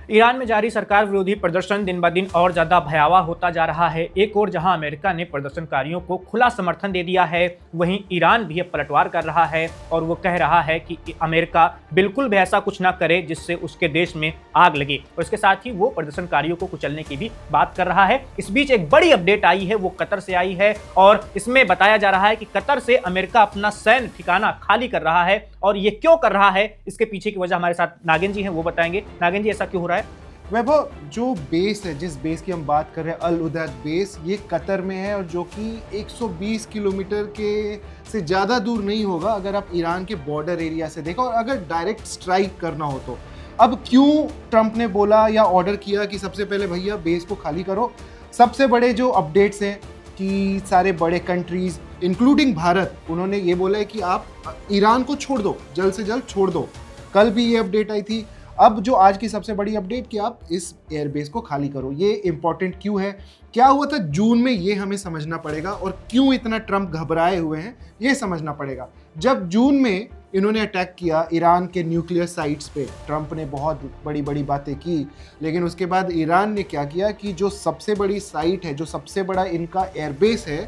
Iran में जारी सरकार विरोधी प्रदर्शन दिन ब दिन और ज्यादा भयावह होता जा रहा है। एक ओर जहां अमेरिका ने प्रदर्शनकारियों को खुला समर्थन दे दिया है, वहीं ईरान भी अब पलटवार कर रहा है और वो कह रहा है कि अमेरिका बिल्कुल भी ऐसा कुछ ना करे जिससे उसके देश में आग लगे, और इसके साथ ही वो प्रदर्शनकारियों को कुचलने की भी बात कर रहा है। इस बीच एक बड़ी अपडेट आई है, वो कतर से आई है और इसमें बताया जा रहा है कि कतर से अमेरिका अपना सैन्य ठिकाना खाली कर रहा है। और ये क्यों कर रहा है, इसके पीछे की वजह हमारे साथ नागिन जी हैं, वो बताएंगे। नागिन जी, ऐसा क्यों हो रहा है? वैभव, जो बेस है, जिस बेस की हम बात कर रहे हैं, अल उदैद बेस, ये कतर में है और जो कि 120 किलोमीटर के से ज़्यादा दूर नहीं होगा अगर आप ईरान के बॉर्डर एरिया से देखो, और अगर डायरेक्ट स्ट्राइक करना हो तो। अब क्यों ट्रंप ने बोला या ऑर्डर किया कि सबसे पहले भैया बेस को खाली करो? सबसे बड़े जो अपडेट्स हैं कि सारे बड़े कंट्रीज़ इंक्लूडिंग भारत, उन्होंने ये बोला है कि आप ईरान को छोड़ दो, जल्द से जल्द छोड़ दो। कल भी ये अपडेट आई थी। अब जो आज की सबसे बड़ी अपडेट कि आप इस एयरबेस को खाली करो। ये इंपॉर्टेंट क्यों है, क्या हुआ था जून में, ये हमें समझना पड़ेगा, और क्यों इतना ट्रंप घबराए हुए हैं ये समझना पड़ेगा। जब जून में इन्होंने अटैक किया ईरान के न्यूक्लियर साइट्स पे, ट्रंप ने बहुत बड़ी बड़ी बातें की, लेकिन उसके बाद ईरान ने क्या किया कि जो सबसे बड़ी साइट है, जो सबसे बड़ा इनका एयरबेस है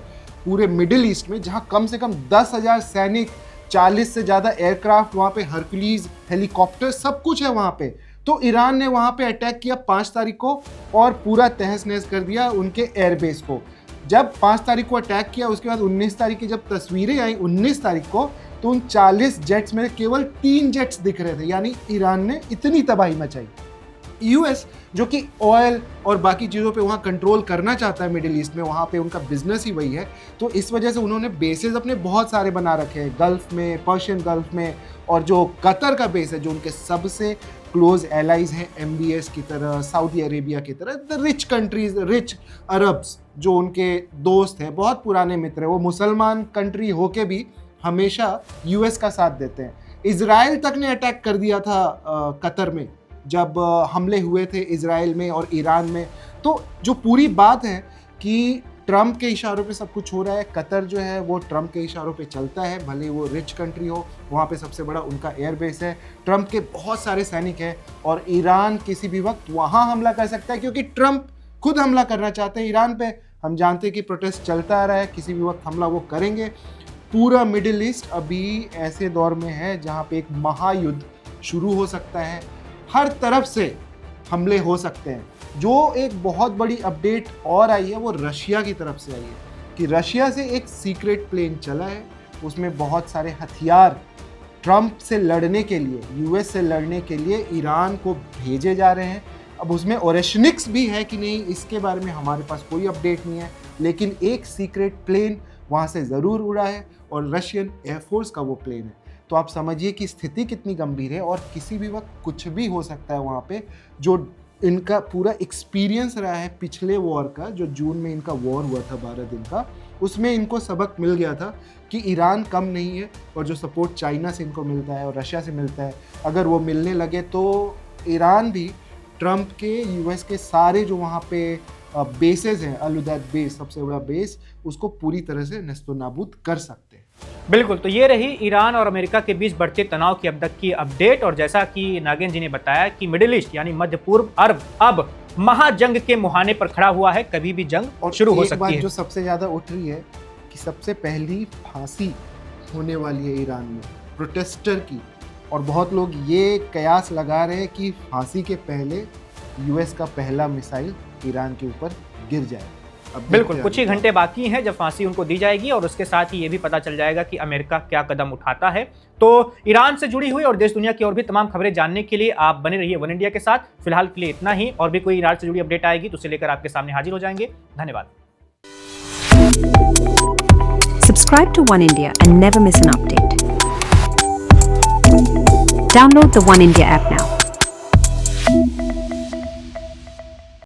पूरे मिडिल ईस्ट में, जहाँ कम से कम 10,000 सैनिक, 40 से ज़्यादा एयरक्राफ्ट, वहाँ पे हरक्यूलीज हेलीकॉप्टर, सब कुछ है वहाँ पे। तो ईरान ने वहाँ पे अटैक किया 5 तारीख को और पूरा तहस नहस कर दिया उनके एयरबेस को। जब 5 तारीख को अटैक किया, उसके बाद 19 तारीख की जब तस्वीरें आई 19 तारीख को, तो उन 40 जेट्स में केवल 3 जेट्स दिख रहे थे। यानी ईरान ने इतनी तबाही मचाई। यूएस जो कि ऑयल और बाकी चीज़ों पे वहाँ कंट्रोल करना चाहता है मिडिल ईस्ट में, वहाँ पे उनका बिजनेस ही वही है, तो इस वजह से उन्होंने बेसेस अपने बहुत सारे बना रखे हैं गल्फ में, पर्शियन गल्फ में, और जो कतर का बेस है, जो उनके सबसे क्लोज एलाइज हैं एमबीएस की तरह, सऊदी अरेबिया की तरह, the rich countries, rich Arabs जो उनके दोस्त हैं, बहुत पुराने मित्र हैं, वो मुसलमान कंट्री होके भी हमेशा यूएस का साथ देते हैं। इजराइल तक ने अटैक कर दिया था कतर में जब हमले हुए थे इजराइल में और ईरान में। तो जो पूरी बात है कि ट्रंप के इशारों पे सब कुछ हो रहा है। कतर जो है वो ट्रंप के इशारों पे चलता है, भले वो रिच कंट्री हो, वहाँ पे सबसे बड़ा उनका एयरबेस है, ट्रंप के बहुत सारे सैनिक हैं, और ईरान किसी भी वक्त वहाँ हमला कर सकता है, क्योंकि ट्रंप खुद हमला करना चाहते हैं ईरान पे। हम जानते हैं कि प्रोटेस्ट चलता आ रहा है, किसी भी वक्त हमला वो करेंगे। पूरा मिडिल ईस्ट अभी ऐसे दौर में है जहाँ पे एक महायुद्ध शुरू हो सकता है, हर तरफ से हमले हो सकते हैं। जो एक बहुत बड़ी अपडेट और आई है वो रशिया की तरफ से आई है कि रशिया से एक सीक्रेट प्लेन चला है, उसमें बहुत सारे हथियार ट्रंप से लड़ने के लिए, यूएस से लड़ने के लिए ईरान को भेजे जा रहे हैं। अब उसमें ओरेशनिक्स भी है कि नहीं, इसके बारे में हमारे पास कोई अपडेट नहीं है, लेकिन एक सीक्रेट प्लेन वहाँ से ज़रूर उड़ा है और रशियन एयरफोर्स का वो प्लेन है। तो आप समझिए कि स्थिति कितनी गंभीर है और किसी भी वक्त कुछ भी हो सकता है वहाँ पे। जो इनका पूरा एक्सपीरियंस रहा है पिछले वॉर का, जो जून में इनका वॉर हुआ था 12 दिन का, उसमें इनको सबक मिल गया था कि ईरान कम नहीं है, और जो सपोर्ट चाइना से इनको मिलता है और रशिया से मिलता है, अगर वो मिलने लगे तो ईरान भी ट्रंप के, यूएस के सारे जो वहाँ पे बेसेस हैं, अल उदैद बेस सबसे बड़ा बेस, उसको पूरी तरह से नस्तो नाबूद कर सकते हैं। बिल्कुल, तो ये रही ईरान और अमेरिका के बीच बढ़ते तनाव की अब तक की अपडेट। और जैसा कि नागिन जी ने बताया कि मिडिल ईस्ट यानी मध्य पूर्व अरब अब महाजंग के मुहाने पर खड़ा हुआ है, कभी भी जंग और शुरू हो सकती है। जो सबसे ज्यादा उठ रही है कि सबसे पहली फांसी होने वाली है ईरान में प्रोटेस्टर की, और बहुत लोग ये कयास लगा रहे हैं कि फांसी के पहले यूएस का पहला मिसाइल ईरान के ऊपर गिर जाए। बिल्कुल, कुछ ही घंटे बाकी हैं जब फांसी उनको दी जाएगी, और उसके साथ ही ये भी पता चल जाएगा कि अमेरिका क्या कदम उठाता है। तो ईरान से जुड़ी हुई और देश दुनिया की और भी तमाम खबरें जानने के लिए आप बने रहिए वन इंडिया के साथ। फिलहाल के लिए इतना ही, और भी कोई ईरान से जुड़ी अपडेट आएगी तो उसे लेकर आपके सामने हाजिर हो जाएंगे। धन्यवाद। Subscribe to One India and never miss an update. Download the One India app now.